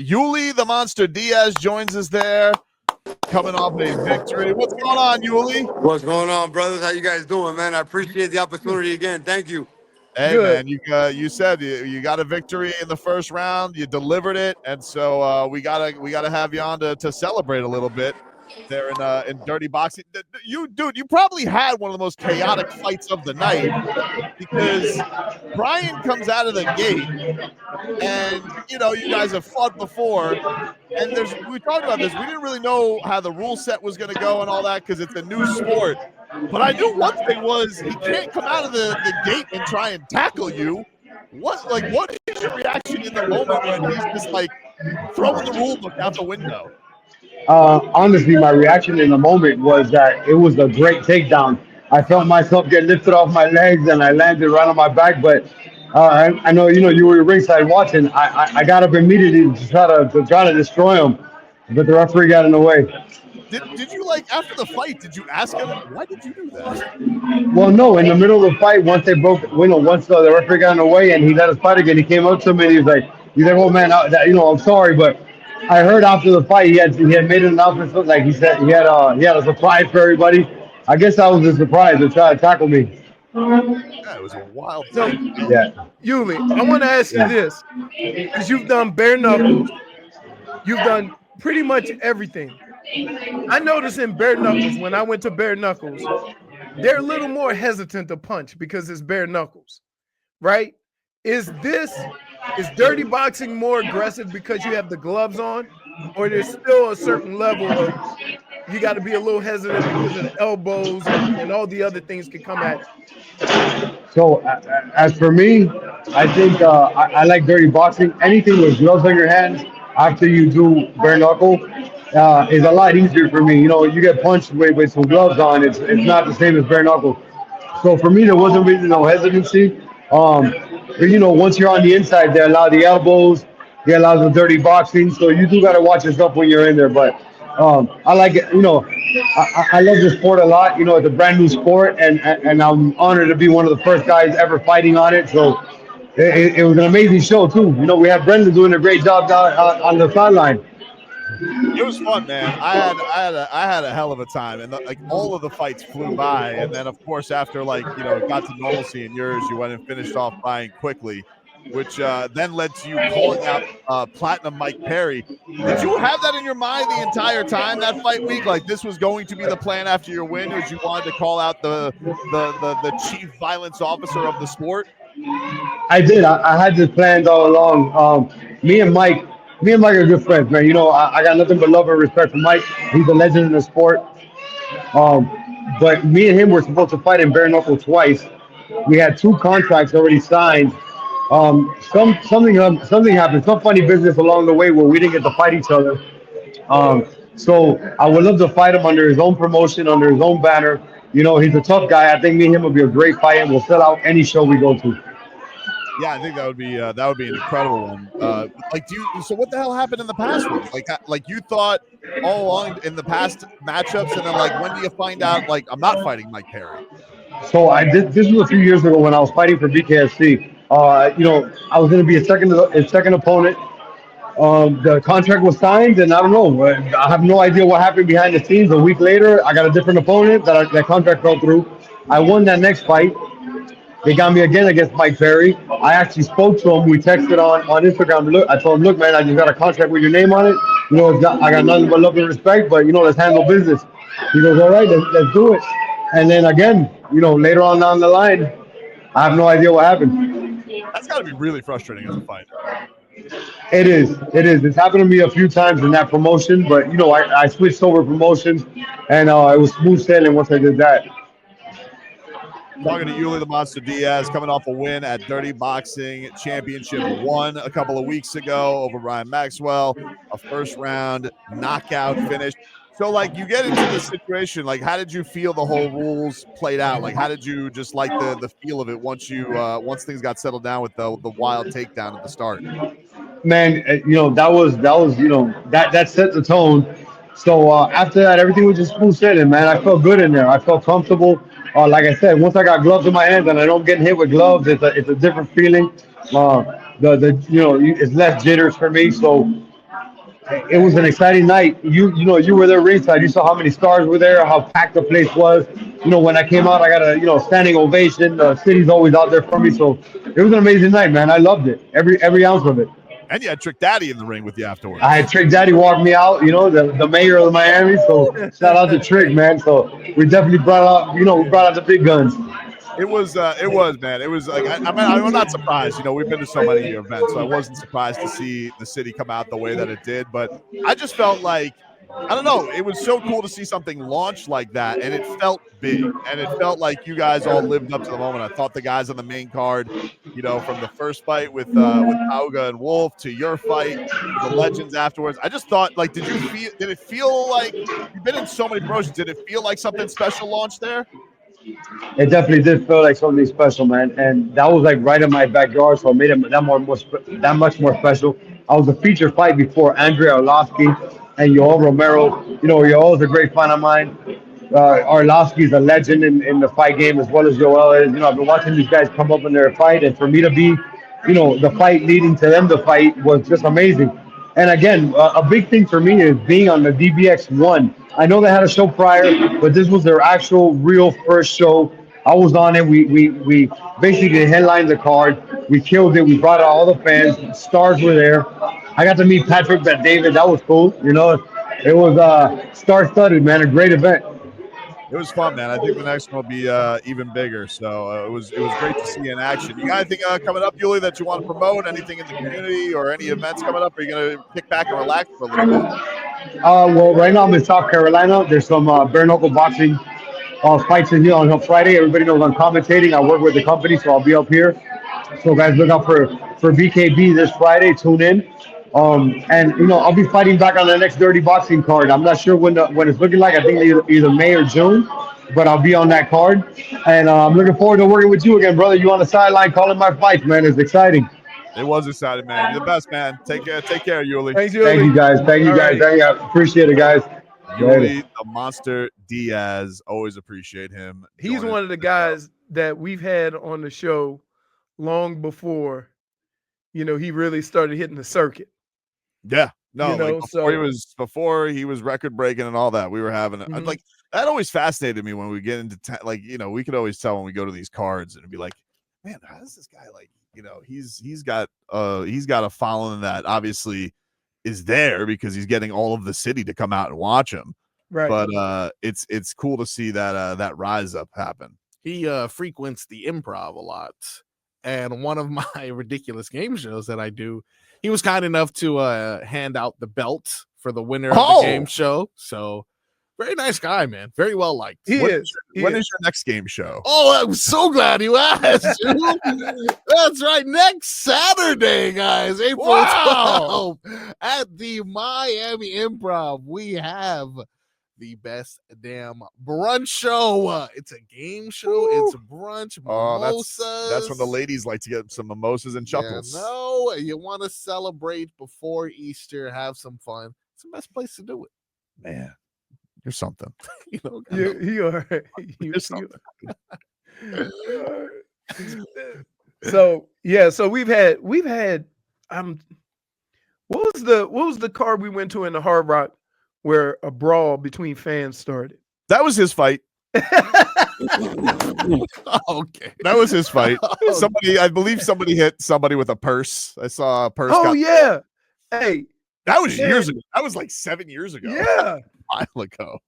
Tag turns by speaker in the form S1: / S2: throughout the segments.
S1: Yuli the Monster Diaz joins us there, coming off a victory. What's going on, Yuli?
S2: What's going on, brothers? How you guys doing, man? I appreciate the opportunity again. Thank you.
S1: Hey,
S3: Good.
S1: man, you said you got a victory in the first round. You delivered it, and so we gotta have you on to celebrate a little bit there in Dirty Boxing. You probably had one of the most chaotic fights of the night because Brian comes out of the gate, and you guys have fought before. And we talked about this. We didn't really know how the rule set was going to go and all that because it's a new sport. But I knew one thing was he can't come out of the gate and try and tackle you. What is your reaction in the moment when he's just like throwing the rule book out the window?
S3: Honestly, my reaction in the moment was that it was a great takedown. I felt myself get lifted off my legs and I landed right on my back. But I know you were ringside watching. I got up immediately to try to destroy him, but the referee got in the way.
S1: Did you after the fight? Did you ask him why did you do that?
S3: Well, no, in the middle of the fight, once the referee got in the way and he let us fight again, he came up to me and he's like, oh man, I'm sorry, but I heard after the fight he had made an announcement, so, like he said he had a surprise for everybody. I guess that was a surprise to try to tackle me.
S1: Yeah, it was a wild
S3: So
S1: fight.
S3: yeah,
S4: Yuli, I want to ask you this, because you've done bare knuckles, you've done pretty much everything. I noticed in bare knuckles, when I went to bare knuckles, they're a little more hesitant to punch because it's bare knuckles, right? Is dirty boxing more aggressive because you have the gloves on, or there's still a certain level of you got to be a little hesitant because of the elbows and all the other things can come at you?
S3: so as for me, I think I like dirty boxing. Anything with gloves on your hands after you do bare knuckle is a lot easier for me. You get punched with some gloves on. It's not the same as bare knuckle. So for me, there wasn't really no hesitancy. But once you're on the inside, they allow the elbows, they allow the dirty boxing. So you do got to watch yourself when you're in there. But I like it. I love this sport a lot. It's a brand new sport, and I'm honored to be one of the first guys ever fighting on it. So it was an amazing show too. We had Brendan doing a great job down on the sideline.
S1: It was fun, man. I had a hell of a time, and all of the fights flew by. And then, of course, after it got to normalcy in yours, you went and finished off buying quickly, which then led to you calling out Platinum Mike Perry. Did you have that in your mind the entire time that fight week? Like this was going to be the plan after your win, or did you wanted to call out the chief violence officer of the sport?
S3: I did. I had this planned all along. Me and Mike are good friends, man. I got nothing but love and respect for Mike. He's a legend in the sport. Um, but me and him were supposed to fight in bare knuckle twice. We had two contracts already signed. Something happened, some funny business along the way where we didn't get to fight each other. So I would love to fight him under his own promotion, under his own banner. He's a tough guy. I think me and him will be a great fight, and we'll sell out any show we go to.
S1: Yeah, I think that would be an incredible one. So what the hell happened in the past week? Like you thought all along in the past matchups, and then when do you find out I'm not fighting Mike Perry?
S3: So I did. This was a few years ago when I was fighting for BKFC. I was going to be a second opponent. The contract was signed, and I don't know. I have no idea what happened behind the scenes. A week later, I got a different opponent. That contract fell through. I won that next fight. They got me again against Mike Perry. I actually spoke to him. We texted on Instagram. Look, I told him, look, man, I just got a contract with your name on it. I got nothing but love and respect, but let's handle business. He goes, all right, let's do it. And then again, later on down the line, I have no idea what happened.
S1: That's got to be really frustrating as a fighter.
S3: It is. It's happened to me a few times in that promotion, but I switched over promotions, and it was smooth sailing once I did that.
S1: Talking to Yuli the Monster Diaz, coming off a win at Dirty Boxing Championship 1 a couple of weeks ago over Ryan Maxwell, a first round knockout finish. So, you get into this situation, how did you feel the whole rules played out? How did you just like the feel of it once things got settled down with the wild takedown at the start?
S3: Man, that set the tone. So after that, everything was just smooth sailing, man. I felt good in there. I felt comfortable. Like I said, once I got gloves in my hands and I don't get hit with gloves, it's a different feeling. It's less jitters for me. So it was an exciting night. You were there ringside. You saw how many stars were there, how packed the place was. When I came out, I got a standing ovation. The city's always out there for me, so it was an amazing night, man. I loved it, every ounce of it.
S1: And you had Trick Daddy in the ring with you
S3: I
S1: afterwards.
S3: had Trick Daddy walk me out, the mayor of Miami. So shout out to Trick, man. So we definitely brought out, we brought out the big guns.
S1: It was, man. It was like I'm not surprised. We've been to so many events, so I wasn't surprised to see the city come out the way that it did. But I just felt like, I don't know, it was so cool to see something launch like that, and it felt big, and it felt like you guys all lived up to the moment. I thought the guys on the main card, from the first fight with Auga and Wolf to your fight with the legends afterwards. I just thought, like, did it feel like you've been in so many promotions? Did it feel like something special launched there?
S3: It definitely did feel like something special, man. And that was like right in my backyard, so it made it that much more special. I was a feature fight before Andrea Arlovsky and Yoel Romero. Yoel is a great friend of mine. Arlovsky is a legend in the fight game as well as Yoel is. I've been watching these guys come up in their fight, and for me to be, the fight leading to them to fight was just amazing. And again, a big thing for me is being on the DBX one. I know they had a show prior, but this was their actual real first show. I was on it. We basically headlined the card. We killed it. We brought out all the fans. Stars were there. I got to meet Patrick Bet David. That was cool. It was star-studded, man. A great event.
S1: It was fun, man. I think the next one will be even bigger. So it was great to see you in action. You got anything coming up, Yuli, that you want to promote? Anything in the community or any events coming up? Are you going to kick back and relax for a little bit?
S3: Well, right now I'm in South Carolina. There's some bare knuckle boxing fights in here on Friday. Everybody knows I'm commentating. I work with the company, so I'll be up here. So guys, look out for BKB this Friday. Tune in. And I'll be fighting back on the next Dirty Boxing card. I'm not sure when it's looking like. I think either May or June, but I'll be on that card. And I'm looking forward to working with you again, brother. You on the sideline calling my fights, man. It's exciting.
S1: It was exciting, man. You're the best, man. Take care, Yuli.
S3: Thank you, guys. Thank you, guys. Right. I appreciate it, guys.
S1: Yuli, the Monster Diaz. Always appreciate him.
S4: He's one of the guys that we've had on the show long before, he really started hitting the circuit.
S1: Yeah. No, before he was record breaking and all that, we were having like that always fascinated me when we get into we could always tell when we go to these cards and it'd be like, man, how does this guy he's got a following that obviously is there because he's getting all of the city to come out and watch him.
S4: Right.
S1: But it's cool to see that rise up happen.
S5: He frequents the Improv a lot. And one of my ridiculous game shows that I do, he was kind enough to hand out the belt for the winner of the game show. So very nice guy, man. Very well liked.
S1: When is your next game show?
S5: Oh, I'm so glad you asked. That's right. Next Saturday, guys, April 12th at the Miami Improv. We have the best damn brunch show. It's a game show. Ooh. It's a brunch. Mimosas.
S1: That's when the ladies like to get some mimosas and chuckles.
S5: No, you want to celebrate before Easter, have some fun. It's the best place to do it.
S1: Man, you're something.
S4: You are.
S1: You're something.
S4: So we've had what was the card we went to in the Hard Rock where a brawl between fans started?
S1: That was his fight.
S5: Okay.
S1: That was his fight. I believe somebody hit somebody with a purse. I saw a purse.
S4: Yeah. Hey.
S1: That was years ago. That was like 7 years ago.
S4: Yeah.
S1: A while ago.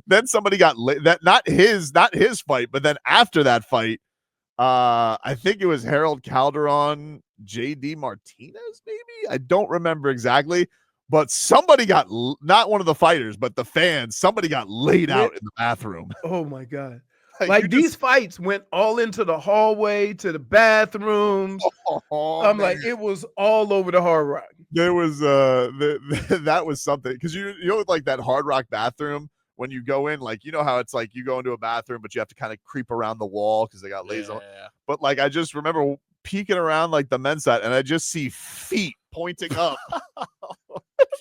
S1: Then somebody got not his fight, but then after that fight, I think it was Harold Calderon, JD Martinez, maybe. I don't remember exactly. But somebody got, not one of the fighters, but the fans, somebody got laid out in the bathroom.
S4: Oh, my God. Like these fights went all into the hallway, to the bathrooms. I'm like, it was all over the Hard Rock.
S1: There was, that was something. Because you know, like that Hard Rock bathroom, when you go in, like, you know how it's like you go into a bathroom, but you have to kind of creep around the wall because they got lasers on. But like, I just remember peeking around like the men's side, and I just see feet pointing up.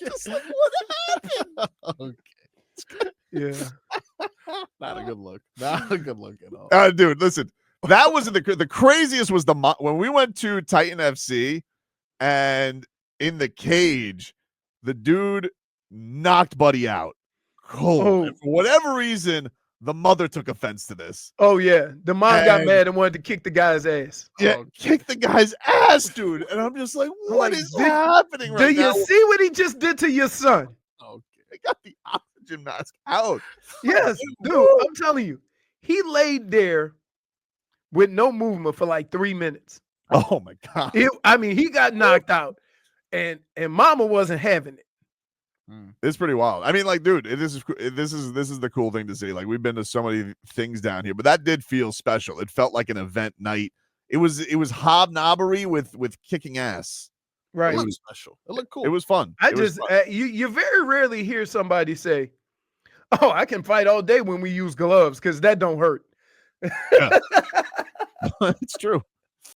S1: Just like, what happened?
S5: Okay.
S4: Yeah.
S5: Not a good look. Not a good look at all.
S1: Dude, listen. That was the craziest was when we went to Titan FC and in the cage, the dude knocked Buddy out cold.
S4: Oh.
S1: And for whatever reason, the mother took offense to this.
S4: Oh yeah, the mom got
S1: And-
S4: mad and wanted to kick the guy's ass.
S1: Yeah,
S5: Oh,
S1: kick the guy's ass, dude. And I'm just like, what
S4: like,
S1: is
S4: do-
S1: happening
S4: Do
S1: right
S4: you
S1: now?
S4: see what he just did to your son?
S5: okay.
S1: They got the oxygen mask out.
S4: Yes, dude. I'm telling you, he laid there with no movement for like 3 minutes.
S1: Oh my god.
S4: He got knocked out, and Mama wasn't having it.
S1: It's pretty wild. I mean, like, dude, this is the cool thing to see. Like, we've been to so many things down here, but that did feel special. It felt like an event night. It was hobnobbery with kicking ass.
S4: Right.
S5: It looked special. It looked cool.
S1: It was fun.
S4: I
S1: It was
S4: just
S1: fun.
S4: you very rarely hear somebody say, "Oh, I can fight all day when we use gloves," because that don't hurt.
S1: It's true.